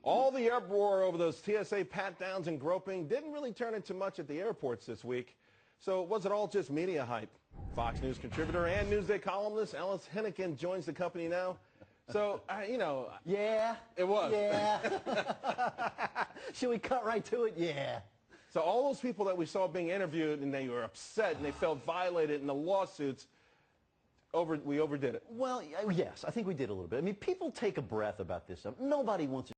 All the uproar over those TSA pat-downs and groping didn't really turn into much at the airports this week. So was it all just media hype? Fox News contributor and Newsday columnist Ellis Henican joins the company now. So, Yeah. It was. Yeah. Should we cut right to it? Yeah. So all those people that we saw being interviewed and they were upset and they felt violated in the lawsuits, we overdid it. Well, yes, I think we did a little bit. I mean, people take a breath about this stuff. Nobody wants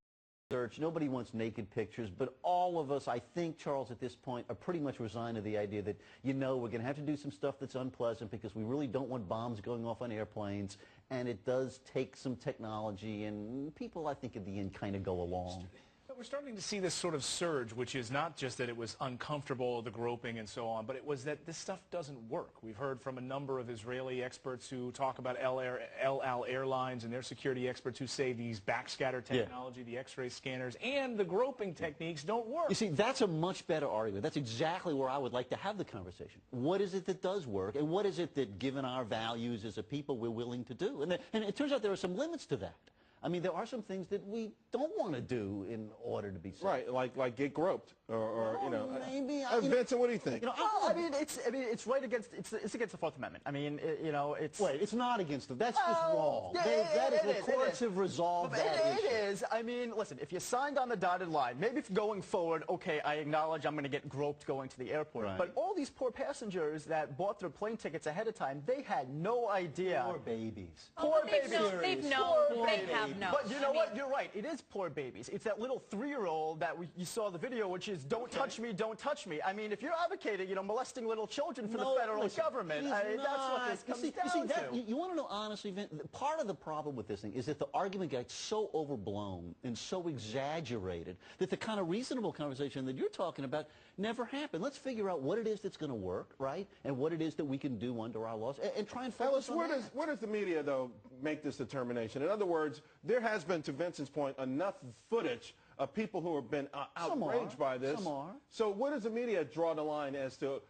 search, nobody wants naked pictures, but all of us, I think, Charles, at this point, are pretty much resigned to the idea that, we're going to have to do some stuff that's unpleasant because we really don't want bombs going off on airplanes, and it does take some technology, and people, I think, at the end kind of go along. But we're starting to see this sort of surge, which is not just that it was uncomfortable, the groping and so on, but it was that this stuff doesn't work. We've heard from a number of Israeli experts who talk about El Al Airlines and their security experts who say these backscatter technology, the X-ray scanners, and the groping techniques don't work. You see, that's a much better argument. That's exactly where I would like to have the conversation. What is it that does work, and what is it that, given our values as a people, we're willing to do? And it turns out there are some limits to that. I mean, there are some things that we don't want to do in order to be safe. Right, like get groped, or maybe. Vincent, what do you think? It's right against it's against the Fourth Amendment. I mean, it's. Wait, it's not against them. That's just wrong. The courts have resolved that issue. It is. I mean, listen, if you signed on the dotted line, maybe if going forward, okay, I acknowledge I'm going to get groped going to the airport. Right. But all these poor passengers that bought their plane tickets ahead of time, they had no idea. Poor babies. Poor babies. They've known. They have known. But you know what? You're right. It is poor babies. It's that little 3-year-old that you saw the video, which is don't touch me, don't touch me. I mean, if you're advocating, molesting little children for the federal government, that's what this comes down to. You want to know honestly, Vin, part of the problem with this thing is that the argument gets so overblown and so exaggerated that the kind of reasonable conversation that you're talking about never happened. Let's figure out what it is that's going to work, right, and what it is that we can do under our laws, and try and focus on that. Where does the media, though, make this determination? In other words, there has been, to Vincent's point, enough footage of people who have been outraged by this. Some are. So where does the media draw the line as to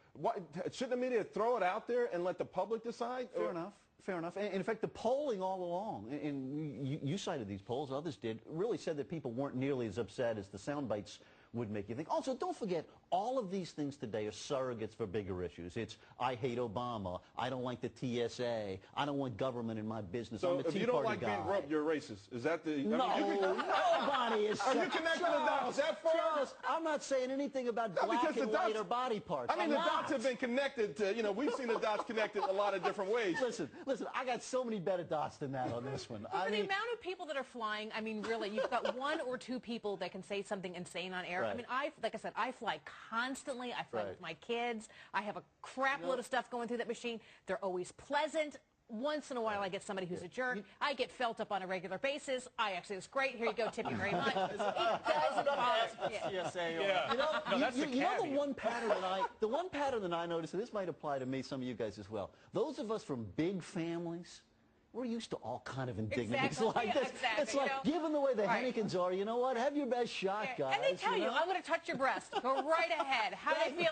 shouldn't the media throw it out there and let the public decide? Fair enough. Fair enough. And in fact, the polling all along, and you cited these polls, others did, really said that people weren't nearly as upset as the sound bites would make you think. Also, don't forget, all of these things today are surrogates for bigger issues. It's, I hate Obama, I don't like the TSA, I don't want government in my business, so I'm a Tea Party guy. if you don't like being groped, you're racist. Is that the... No, nobody is... Are you connecting the dots that far? Charles, I'm not saying anything about black and white or body parts. I mean, the dots have been connected to, we've seen the dots connected a lot of different ways. Listen, I got so many better dots than that on this one. The amount of people that are flying, I mean, really, you've got 1 or 2 people that can say something insane on air. Right. I mean, like I said, I fly constantly. I fly with my kids. I have a crap load of stuff going through that machine. They're always pleasant. Once in a while, I get somebody who's a jerk. I get felt up on a regular basis. It's great. Here you go. Tip you very much. It doesn't bother me. The one pattern that I noticed, and this might apply to me, some of you guys as well. Those of us from big families, we're used to all kind of indignities like this. It's like, given the way the Henicans are, you know what? Have your best shot, guys. And they tell you, I'm going to touch your breast. Go right ahead. How do I feel?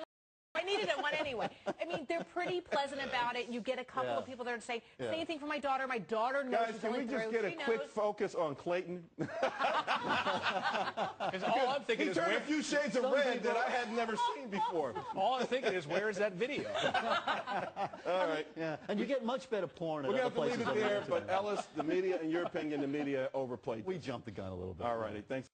I needed it one anyway. I mean, they're pretty pleasant about it. You get a couple of people there to say, same thing for my daughter. My daughter knows Guys, can we just get a quick focus on Clayton? Because all I'm thinking is... He turned a few shades of red that I had never seen before. All I'm thinking is, where is that video? All right. Yeah, and you get much better porn at We're other places. We're going to have to leave it there, but Ellis, the media, in your opinion, the media overplayed this. We jumped the gun a little bit. All righty, thanks.